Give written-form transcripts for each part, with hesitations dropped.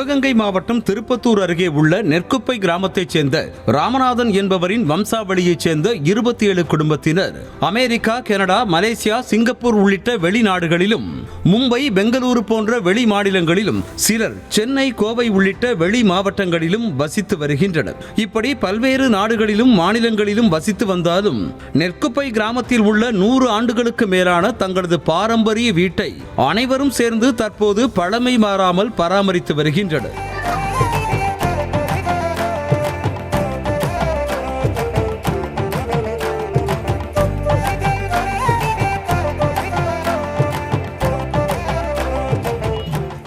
சிவகங்கை மாவட்டம் திருப்பத்தூர் அருகே உள்ள நெற்குப்பை கிராமத்தைச் சேர்ந்த ராமநாதன் என்பவரின் வம்சாவளியைச் சேர்ந்த 27 குடும்பத்தினர் அமெரிக்கா, கனடா, மலேசியா, சிங்கப்பூர் உள்ளிட்ட வெளிநாடுகளிலும், மும்பை, பெங்களூரு போன்ற வெளி மாநிலங்களிலும், சிலர் சென்னை, கோவை உள்ளிட்ட வெளி மாவட்டங்களிலும் வசித்து வருகின்றனர். இப்படி பல்வேறு நாடுகளிலும் மாநிலங்களிலும் வசித்து வந்தாலும் நெற்குப்பை கிராமத்தில் உள்ள 100 ஆண்டுகளுக்கு மேலான தங்களது பாரம்பரிய வீட்டை அனைவரும் சேர்ந்து தற்போது பழமை மாறாமல் பராமரித்து வருகின்றனர்.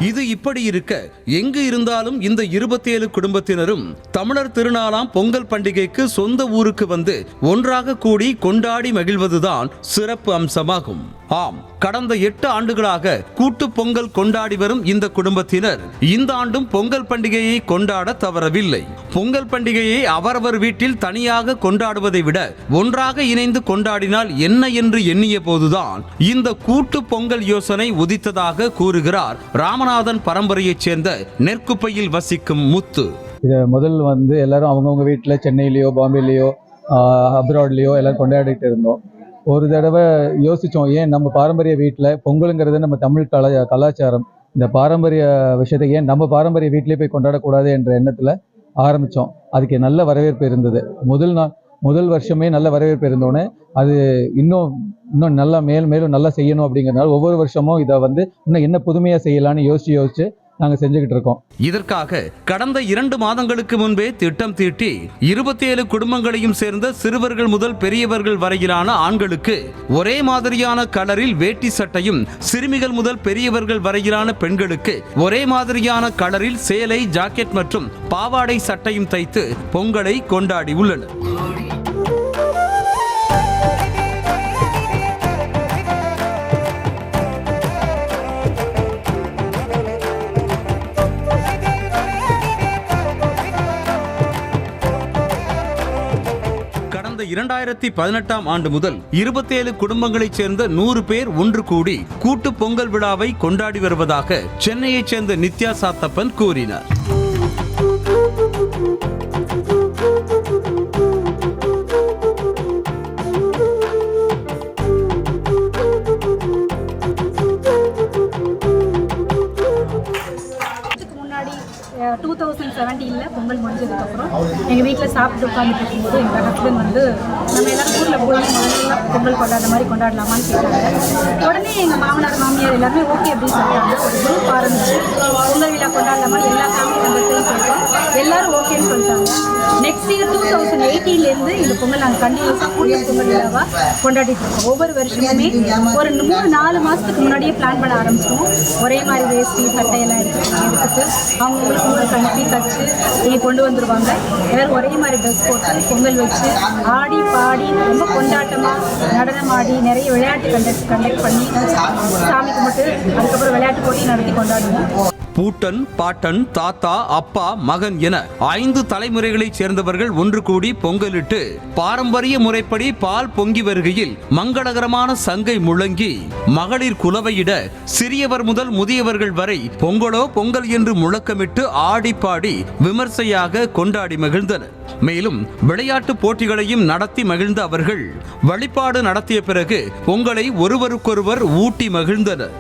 இது இப்படி இருக்க, எங்கு இருந்தாலும் இந்த 27 குடும்பத்தினரும் தமிழர் திருநாளாம் பொங்கல் பண்டிகைக்கு சொந்த ஊருக்கு வந்து ஒன்றாக கூடி கொண்டாடி மகிழ்வதுதான் சிறப்பு அம்சமாகும். ஆம், கடந்த 8 ஆண்டுகளாக கூட்டு பொங்கல் கொண்டாடி வரும் இந்த குடும்பத்தினர் இந்த ஆண்டும் பொங்கல் பண்டிகையை கொண்டாட தவறவில்லை. பொங்கல் பண்டிகையை அவரவர் வீட்டில் தனியாக கொண்டாடுவதை விட ஒன்றாக இணைந்து கொண்டாடினால் என்ன என்று எண்ணிய போதுதான் இந்த கூட்டு பொங்கல் யோசனை உதித்ததாக கூறுகிறார் ராமநாதன் பரம்பரையைச் சேர்ந்த நெற்குப்பையில் வசிக்கும் முத்து. இதை முதல் எல்லாரும் அவங்கவுங்க வீட்டில் சென்னையிலையோ, பாம்பேலையோ, அப்ராட்லேயோ எல்லாரும் கொண்டாடிட்டு இருந்தோம். ஒரு தடவை யோசித்தோம், ஏன் நம்ம பாரம்பரிய வீட்டில் பொங்கலுங்கிறது நம்ம தமிழ் கலாச்சாரம், இந்த பாரம்பரிய விஷயத்தை ஏன் நம்ம பாரம்பரிய வீட்டிலே போய் கொண்டாடக்கூடாது என்ற எண்ணத்தில் ஆரம்பித்தோம். அதுக்கு நல்ல வரவேற்பு இருந்தது. முதல் வருஷமே நல்ல வரவேற்பு இருந்தோன்னே அது இன்னும் நல்லா மேலும் நல்லா செய்யணும் அப்படிங்கிறதுனால ஒவ்வொரு வருஷமும் இதை இன்னும் என்ன புதுமையாக செய்யலான்னு யோசிச்சு நாங்கள் செஞ்சுக்கிட்டு இருக்கோம். இதற்காக கடந்த 2 மாதங்களுக்கு முன்பே திட்டம் தீட்டி 27 குடும்பங்களையும் சேர்ந்த சிறுவர்கள் முதல் பெரியவர்கள் வரையிலான ஆண்களுக்கு ஒரே மாதிரியான கலரில் வேட்டி சட்டையும், சிறுமிகள் முதல் பெரியவர்கள் வரையிலான பெண்களுக்கு ஒரே மாதிரியான கலரில் சேலை, ஜாக்கெட் மற்றும் பாவாடை சட்டையும் தைத்து பொங்கலை கொண்டாடி உள்ளனர். கடந்த 2018ஆம் ஆண்டு முதல் 27 குடும்பங்களைச் சேர்ந்த 100 பேர் ஒன்று கூடி கூட்டு பொங்கல் விழாவை கொண்டாடி வருவதாக சென்னையைச் சேர்ந்த நித்யா சாத்தப்பன் கூறினார். முன்னாடி 2017 பொங்கல் முடிஞ்சதுக்கப்புறம் எங்கள் வீட்டில் சாப்பிட்டு உட்காந்துட்டு இருக்கும்போது எங்கள் ஹஸ்பண்ட் நம்ம எல்லாரும் ஊரில் போய் முதல்ல பொங்கல் கொண்டாடுற மாதிரி கொண்டாடலாமான்னு கேட்டாங்க. உடனே எங்கள் மாமனார், மாமியார் எல்லாருமே ஓகே அப்படின்னு சொல்லிட்டாங்க. ஒரு குரூப் ஆரம்பிச்சு பொங்கல் விழா கொண்டாடலாமா எல்லா ஃபேமிலி மெம்பர்ஸையும் சொல்லிட்டோம். எல்லாரும் ஓகேன்னு சொல்லிட்டாங்க. நெக்ஸ்ட் இயர் 2018 இந்த பொங்கல் நாங்கள் கண்டினியூஸாக கூடிய பொங்கல் விழாவாக கொண்டாடிட்டு இருக்கோம். ஒவ்வொரு வருஷமுமே ஒரு 3-4 மாதத்துக்கு முன்னாடியே பிளான் பண்ண ஆரம்பிச்சிடுவோம். ஒரே மாதிரி வேஷ்டி சட்டையெல்லாம் எடுத்துட்டு அவங்களுக்கு கணிப்பி தச்சு இங்கே கொண்டு வந்துடுவாங்க. எல்லோரும் ஒரே மாதிரி ட்ரெஸ் போட்டு பொங்கல் வச்சு ஆடி பாடி ரொம்ப கொண்டாட்டமாக நடனம் ஆடி நிறைய விளையாட்டு கண்டக்ட் பண்ணி சாமி கும்பிட்டு அதுக்கப்புறம் விளையாட்டு போட்டி நடத்தி கொண்டாடுவோம். பூட்டன், பாட்டன், தாத்தா, அப்பா, மகன் என 5 தலைமுறைகளைச் சேர்ந்தவர்கள் ஒன்று கூடி பொங்கலிட்டு பாரம்பரிய முறைப்படி பால் பொங்கி வருகையில் மங்களகரமான சங்கை முழங்கி மகளிர் குலவையிட சிறியவர் முதல் முதியவர்கள் வரை பொங்கலோ பொங்கல் என்று முழக்கமிட்டு ஆடி பாடி விமர்சையாக கொண்டாடி மகிழ்ந்தனர். மேலும் விளையாட்டு போட்டிகளையும் நடத்தி மகிழ்ந்த அவர்கள் வழிபாடு நடத்திய பிறகு பொங்கலை ஒருவருக்கொருவர் ஊட்டி மகிழ்ந்தனர்.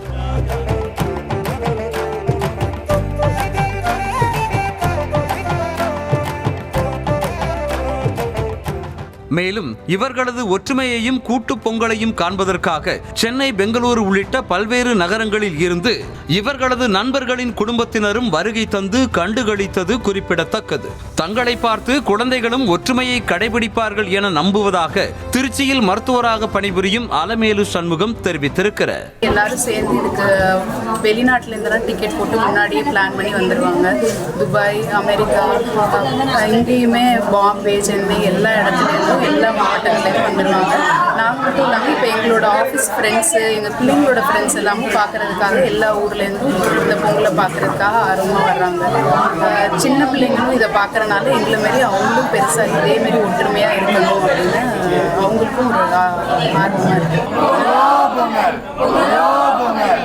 மேலும் இவர்களது ஒற்றுமையையும் கூட்டு பொங்கலையும் காண்பதற்காக சென்னை, பெங்களூரு உள்ளிட்ட பல்வேறு நகரங்களில் இருந்து இவர்களது நண்பர்களின் குடும்பத்தினரும் வருகை தந்து கண்டுகளித்தது குறிப்பிடத்தக்கது. தங்களை பார்த்து குழந்தைகளும் ஒற்றுமையை கடைபிடிப்பார்கள் என நம்புவதாக திருச்சியில் மருத்துவராக பணிபுரியும் அலமேலு சண்முகம் தெரிவித்திருக்கிறார். எல்லாரும் சேர்ந்து இதுக்கு வெளிநாட்டுல இருந்தெல்லாம் டிக்கெட் போட்டு முன்னாடியே பிளான் பண்ணி வந்துடுவாங்க. துபாய், அமெரிக்கா, இங்கேயுமே பாம்பே, சென்னை எல்லா இடத்துலேருந்தும் எல்லா மாவட்டங்கள்லேயும் வந்துடுவாங்க. நாங்கள் மட்டும் இல்லாமல் இப்போ எங்களோட ஆஃபீஸ் ஃப்ரெண்ட்ஸு, எங்கள் பிள்ளைங்களோட ஃப்ரெண்ட்ஸ் எல்லாமே பார்க்குறதுக்காக எல்லா ஊர்லேருந்தும் இந்த பொங்கலை பார்க்குறதுக்காக ஆர்வமாக வர்றாங்க. சின்ன பிள்ளைங்களும் இதை பார்க்குறனால எங்களை மாரி அவங்களும் பெருசாக இதேமாரி ஒற்றுமையாக இருக்கணும் அப்படின்னு அவங்களுக்கும் ஒரு ஆர்வமாக இருக்குது.